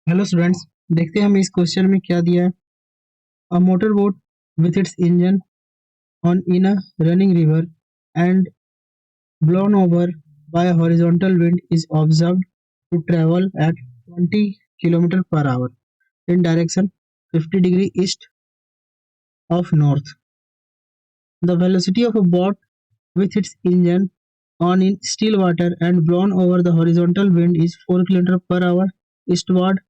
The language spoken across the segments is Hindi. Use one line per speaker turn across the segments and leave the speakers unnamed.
हेलो स्टूडेंट्स, देखते हैं हमें इस क्वेश्चन में क्या दिया है। A motor boat with its engine on in a running river and blown over by a horizontal wind is observed to travel at 20 km per hour in direction 50 degree east of north. The velocity of a boat with its engine on in still water and blown over the horizontal wind is 4 km per hour eastward,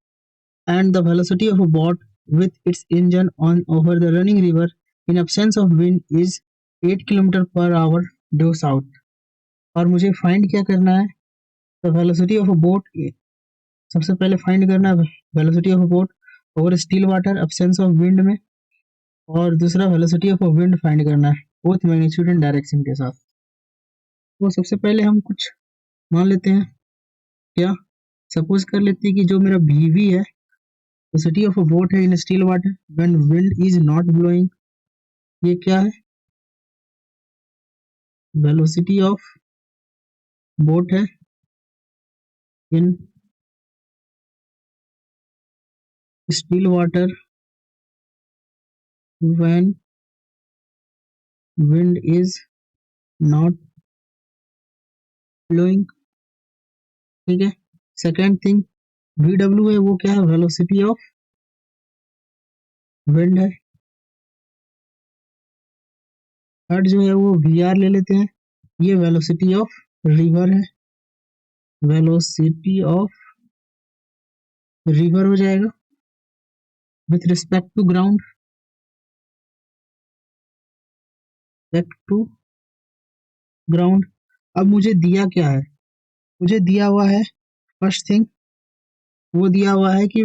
and the velocity of a boat with its engine on over the running river in absence of wind is 8 km per hour due south. और मुझे फाइंड क्या करना है? The velocity of a boat. सबसे पहले फाइंड करना है velocity of a boat over still water absence of wind में, और दूसरा velocity of a wind find करना है बोथ मैग्नीट्यूड एंड डायरेक्शन के साथ। तो सबसे पहले हम कुछ मान लेते हैं। क्या सपोज कर लेते हैं कि जो मेरा वीवी है, वेलोसिटी ऑफ अ बोट है in still water when wind is not blowing. ये क्या है? वेलोसिटी ऑफ बोट है in still water when wind is not blowing. ठीक है। सेकेंड थिंग, वी डब्ल्यू है, वो क्या है? वेलोसिटी ऑफ विंड है। थर्ड जो है वो वी आर ले लेते हैं, ये वेलोसिटी ऑफ रिवर है। वेलोसिटी ऑफ रिवर हो जाएगा with respect to ground, respect to ground. अब मुझे दिया क्या है? मुझे दिया हुआ है, फर्स्ट थिंग वो दिया हुआ है कि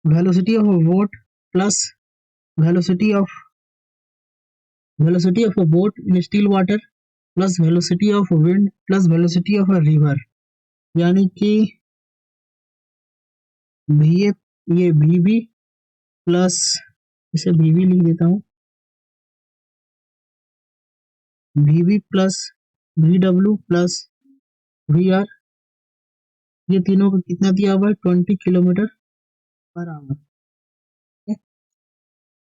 velocity of a boat plus velocity of velocity of a boat in still water plus velocity of wind plus velocity of a river, यानी कि वी ये वी बी प्लस, इसे वी बी लिख देता हूँ, V B plus V W plus V R, ये तीनों का कितना दिया हुआ है? 20 किलोमीटर पर आवर।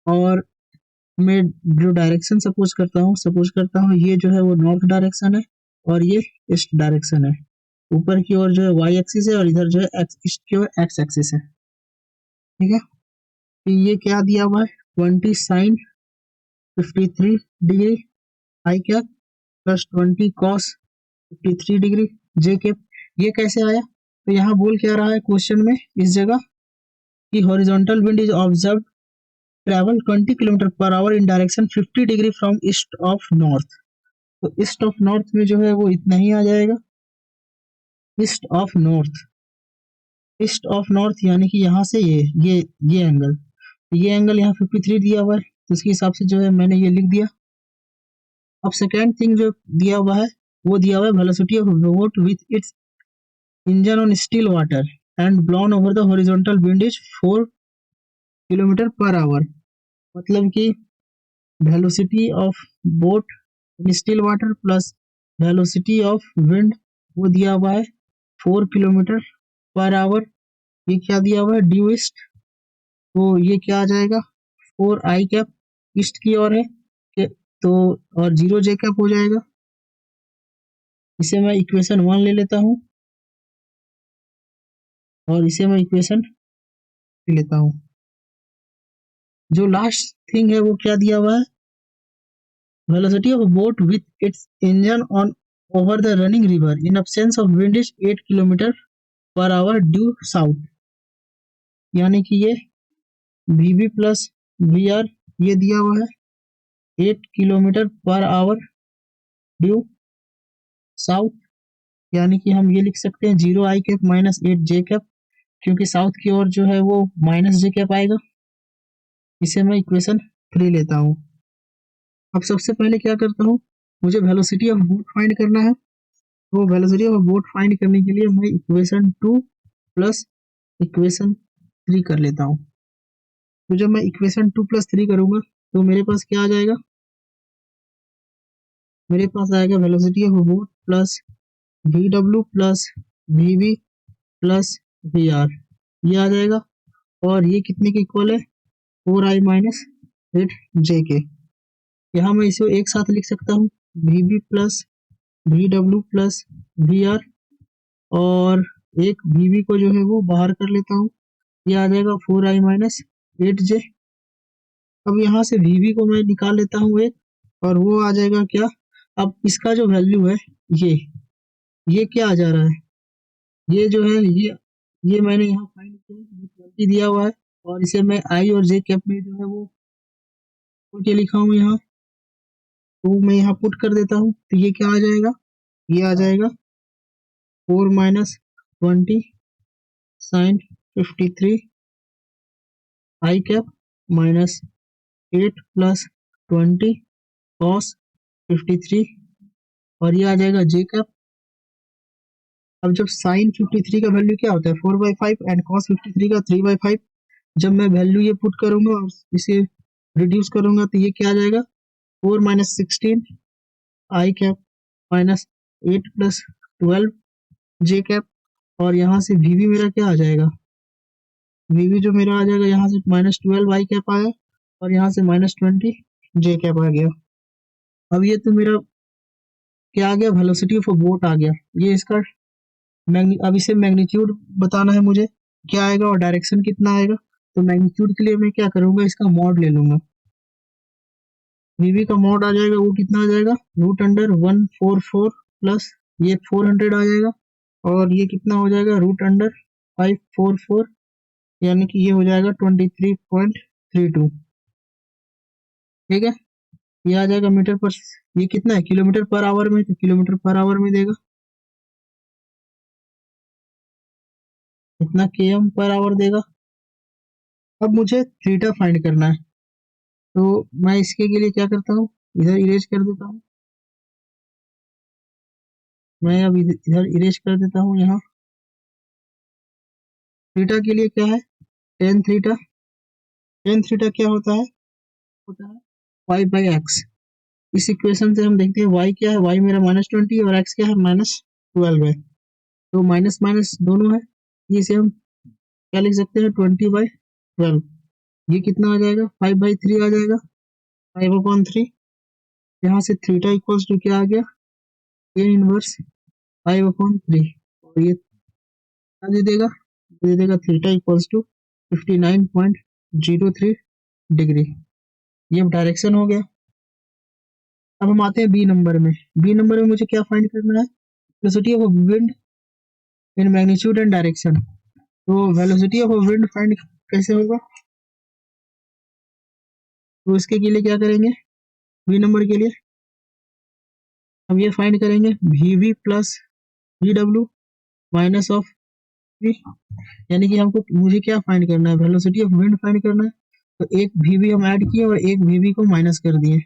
और मैं जो डायरेक्शन सपोज करता हूँ ये जो है वो नॉर्थ डायरेक्शन है और ये ईस्ट डायरेक्शन है। ऊपर की ओर जो है वाई एक्सिस है और इधर जो है एक्स, ईस्ट की ओर एक्स एक्सिस है। ठीक है। तो ये क्या दिया हुआ है? 20 sin 53 degree I cap plus 20 cos 53 degree J cap. ये कैसे आया? तो यहाँ बोल क्या रहा है क्वेश्चन में इस जगह कि horizontal wind is observe travel 20 kilometre per our in direction 50 degree from east of north. तो ईस्ट ऑफ नॉर्थ में जो है वो इतना ही आ जाएगा, east of north. East of north यानी कि यहाँ से ये एंगल, ये एंगल यहाँ 53 दिया हुआ है, तो उसके हिसाब से जो है मैंने ये लिख दिया। अब सेकेंड थिंग जो दिया हुआ है वो दिया हुआ है velocity of boat with its engine on still water and ब्लॉन over the horizontal wind is 4 kilometre per our. मतलब कि velocity of boat in still water plus velocity of wind वो दिया हुआ है 4 किलोमीटर पर आवर। ये क्या दिया हुआ है? Due east. तो ये क्या आ जाएगा? 4 आई कैप ईस्ट की ओर है तो, और 0 जे कैप हो जाएगा। इसे मैं इक्वेशन 1 ले लेता हूँ और इसे मैं इक्वेशन लेता हूँ। जो लास्ट थिंग है वो क्या दिया हुआ है? Velocity of boat with its engine on over the running river in absence of wind is 8 kilometre per hour due south. यानी कि ये V B plus V R ये दिया हुआ है 8 kilometre per hour due south. यानी कि हम ये लिख सकते हैं 0 आई कैप माइनस 8 जे कैप, क्योंकि साउथ की ओर जो है वो माइनस जे कैप आएगा। इसे मैं इक्वेशन 3 लेता हूँ। अब सबसे पहले क्या करता हूँ, मुझे वेलोसिटी ऑफ बोट फाइंड करना है। तो वेलोसिटी ऑफ बोट फाइंड करने के लिए मैं इक्वेशन 2 प्लस इक्वेशन 3 कर लेता हूँ। तो जब मैं इक्वेशन 2 प्लस 3 करूंगा तो मेरे पास क्या आ जाएगा? मेरे पास आएगा velocity of boat plus V W plus V B plus V R. ये आ जाएगा, और ये कितने के इक्वल है, 4i माइनस 8j के। यहाँ मैं इसे एक साथ लिख सकता हूँ, vb plus vw plus vr, और एक vb को जो है वो बाहर कर लेता हूँ, ये आ जाएगा 4i माइनस 8j। अब यहाँ से vb को मैं निकाल लेता हूँ एक, और वो आ जाएगा क्या, अब इसका जो वैल्यू है, ये क्या आ जा रहा है, ये जो है ये मैंने यहाँ फाइंड किया, ये 20 दिया हुआ है, और इसे मैं आई और जे कैप में जो है वो के लिखा हूँ यहाँ, तो मैं यहाँ पुट कर देता हूँ, तो ये क्या आ जाएगा, ये आ जाएगा 4 माइनस 20 साइन 53 आई कैप माइनस 8 प्लस 20 कॉस 53, और ये आ जाएगा जे कैप। अब जब साइन 53 का वैल्यू क्या होता है, 4/5, एंड कॉस 53 का 3/5, जब मैं वैल्यू ये पुट करूंगा और इसे रिड्यूस करूंगा, तो ये क्या आ जाएगा, 4 माइनस 16 आई कैप माइनस 8 प्लस 12 जे कैप, और यहाँ से वीवी मेरा क्या आ जाएगा, वीवी जो मेरा आ जाएगा यहाँ से माइनस 12 आई कैप आया, और यहाँ से माइनस 20 जे कैप आ गया। अब ये तो मेरा क्या आ गया, वेलोसिटी ऑफ बोट आ गया, ये इसका अब इसे मैग्नीट्यूड बताना है मुझे, क्या आएगा और डायरेक्शन कितना आएगा। तो मैग्नीट्यूड के लिए मैं क्या करूंगा, इसका मॉड ले लूंगा, वीवी का मॉड आ जाएगा, वो कितना आ जाएगा, रूट अंडर 144 प्लस ये 400 आ जाएगा, और ये कितना हो जाएगा, रूट अंडर 544, यानी कि ये हो जाएगा 23.32। ठीक है, ये आ जाएगा मीटर पर, ये कितना है, किलोमीटर पर आवर में, तो किलोमीटर पर आवर में देगा, इतना km पर आवर देगा। अब मुझे थीटा फाइंड करना है, तो मैं इसके लिए क्या करता हूँ, इधर इरेज कर देता हूँ, मैं अब इधर इरेज कर देता हूँ यहाँ। थीटा के लिए क्या है, टेन थीटा, टेन थीटा क्या होता है 5/x। इस इक्वेशन से हम देखते हैं y क्या है, y मेरा -20 और x क्या है -12 है, तो माइनस माइनस दोनों है, इसे हम क्या लिख सकते हैं, 20/12। ये कितना आ जाएगा, 5/3 आ जाएगा, 5/3। यहाँ से थीटा इक्वल्स टू क्या आ गया, tan इनवर्स 5/3, और ये क्या दे देगा थीटा इक्वल्स टू 59.03 डिग्री। ये डायरेक्शन हो गया। अब हम आते हैं बी नंबर में, बी नंबर में मुझे क्या फाइंड करना है, velocity of wind in magnitude and direction. तो वेलोसिटी ऑफ विंड फाइंड कैसे होगा, तो इसके लिए क्या करेंगे, बी नंबर के लिए हम ये फाइंड करेंगे V plus V W minus of V, यानी कि हमको मुझे क्या फाइंड करना है, वेलोसिटी ऑफ विंड फाइंड करना है, तो एक वी हम ऐड किए और एक वी को माइनस कर दिए।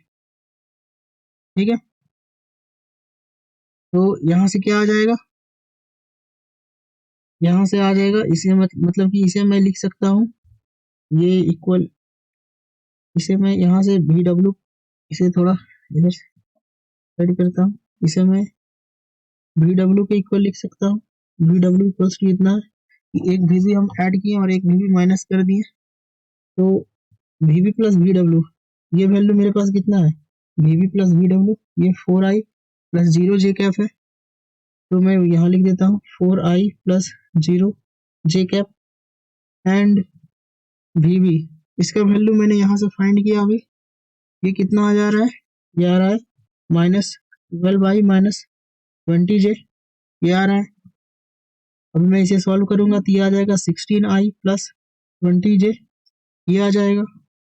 ठीक है, तो यहाँ से क्या आ जाएगा, यहाँ से आ जाएगा, इसे मतलब कि इसे मैं लिख सकता हूँ, ये इक्वल, इसे मैं यहाँ से वी डब्ल्यू, इसे थोड़ा इधर साइड करता हूँ, इसे मैं वी डब्ल्यू के इक्वल लिख सकता हूँ, वी डब्ल्यू इक्वल्स टू इतना कि एक वी हम ऐड किए और एक वी माइनस कर दिए, तो वी प्लस वी डब्ल्यू, ये वैल्यू मेरे पास कितना है, वी प्लस वी डब्ल्यू, ये 4i प्लस 0 जे कैप है, तो मैं यहाँ लिख देता हूँ 4i plus 0 J cap, and V इसका वैल्यू मैंने यहाँ से फाइंड किया अभी, ये कितना आ जा रहा है, ये आ रहा है -12i माइनस 20j, ये आ रहा है। अब मैं इसे सॉल्व करूंगा तो ये आ जाएगा 16i प्लस 20j, ये आ जाएगा,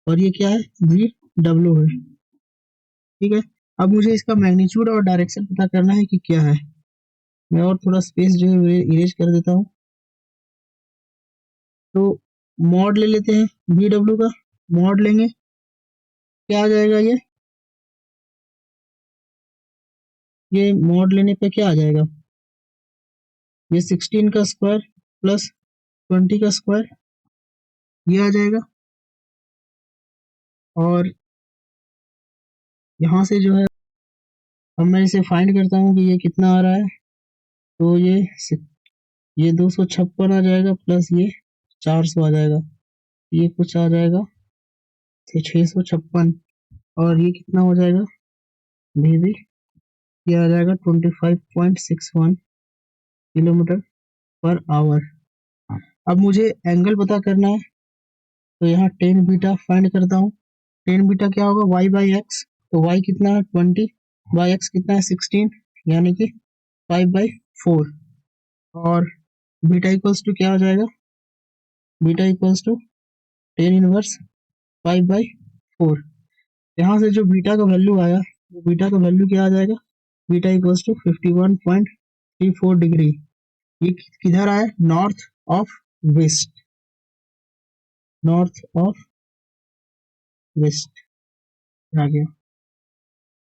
और ये क्या है, वी डब्ल्यू है। ठीक है, अब मुझे इसका मैग्नीट्यूड और डायरेक्शन पता करना है कि क्या है, मैं और थोड़ा स्पेस जो है इरेज कर देता हूँ, तो मॉड ले लेते हैं वी डब्ल्यू का, मॉड लेंगे, क्या आ जाएगा, ये मॉड लेने पे क्या आ जाएगा, ये 16 का स्क्वायर प्लस 20 का स्क्वायर, ये आ जाएगा, और यहाँ से जो है अब मैं इसे फाइंड करता हूँ कि ये कितना आ रहा है, तो ये 256 आ जाएगा प्लस ये 400 आ जाएगा, ये कुछ आ जाएगा 656, और ये कितना हो जाएगा भी, ये आ जाएगा 25.61 किलोमीटर पर आवर। अब मुझे एंगल पता करना है, तो यहाँ टेन बीटा फाइंड करता हूँ। टेन बीटा क्या होगा, वाई बाई एक्स, तो वाई कितना है 20, बाई एक्स कितना है 16, यानी कि 5/4, और बीटा इक्वल्स टू क्या हो जाएगा, beta equals to tan inverse 5/4। यहाँ से जो बीटा का वैल्यू आया, वो बीटा का वैल्यू क्या आ जाएगा, बीटा इक्वल्स टू 51.34 डिग्री। ये किधर आया, north of west, north of west आ गया।